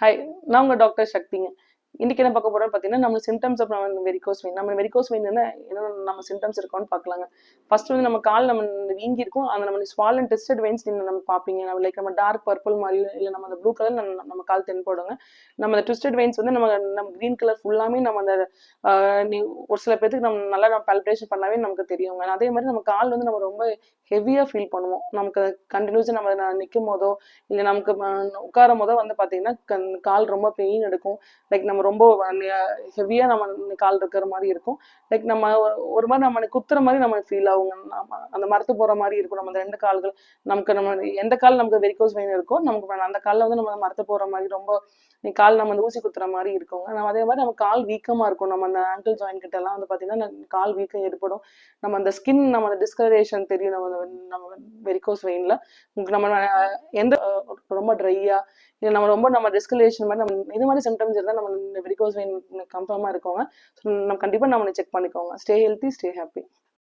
Hi, நான் உங்க doctor சக்திங்க. இன்னைக்கு என்ன பார்க்க போறோம்னு பார்த்தீங்கன்னா, நம்ம சிம்டம்ஸ் ஆஃப் நம்ம வெரிகோஸ் வெயின். நம்ம வெரிகோஸ் வெயின் என்ன நம்ம சிம்டம்ஸ் இருக்கோம்னு பார்க்கலாங்க. ஃபர்ஸ்ட் வந்து நம்ம கால் நம்ம வீங்கி இருக்கும். அந்த நம்ம ஸ்வாலன் டெஸ்டட் வெயின்ஸ் நீங்க நம்ம பார்ப்பீங்க. நம்ம லைக் நம்ம டார்க் பர்பிள் மாதிரியோ இல்ல நம்ம அந்த ப்ளூ கலர் நம்ம கால் தென்படுங்க. நம்ம அந்த ட்விஸ்டட் வெயின்ஸ் வந்து நம்ம கிரீன் கலர் ஃபுல்லாமே நம்ம அந்த நீ ஒரு சில பேருக்கு நம்ம பால்பேஷன் பண்ணாவே நமக்கு தெரியுங்க. அதே மாதிரி நம்ம கால் வந்து நம்ம ரொம்ப ஹெவியா ஃபீல் பண்ணுவோம். நமக்கு கண்டினியூஸா நம்ம நிற்கும் போதோ இல்லை நமக்கு உட்காரும் போதோ வந்து பார்த்தீங்கன்னா கால் ரொம்ப பெயின் எடுக்கும். லைக் நம்ம ரொம்ப ஹெவியாக நம்ம கால் இருக்கிற மாதிரி இருக்கும். லைக் நம்ம ஒரு மாதிரி நம்ம குத்துற மாதிரி நம்ம ஃபீல் ஆகுங்க. நம்ம அந்த மரத்து போகிற மாதிரி இருக்கும். நம்ம அந்த ரெண்டு கால்கள் நம்ம எந்த கால் நமக்கு வெரிகோஸ் வெயின் இருக்கோ நமக்கு அந்த காலில் வந்து நம்ம மரத்து போகிற மாதிரி ரொம்ப கால் நம்ம அந்த ஊசி குத்துற மாதிரி இருக்குங்க. நம்ம அதே மாதிரி நம்ம கால் வீக்கமாக இருக்கும். நம்ம அந்த ஆங்கிள் ஜாயின் கிட்ட எல்லாம் வந்து பார்த்தீங்கன்னா கால் வீக்கம் ஏற்படும். நம்ம அந்த ஸ்கின் நம்ம அந்த டிஸ்கலரேஷன் தெரியும். நம்ம வெரிகோஸ் வெயினில் நம்ம எந்த ரொம்ப ட்ரையா இல்லை நம்ம டிஸ்கலேஷன் மாதிரி நம்ம இது மாதிரி சிம்டம்ஸ் இருந்தால் நம்ம வெரிகோஸ் வெயின் கன்ஃபார்மாக இருக்கோங்க. ஸோ நம்ம கண்டிப்பாக நம்ம செக் பண்ணிக்கோங்க. Stay healthy, stay happy.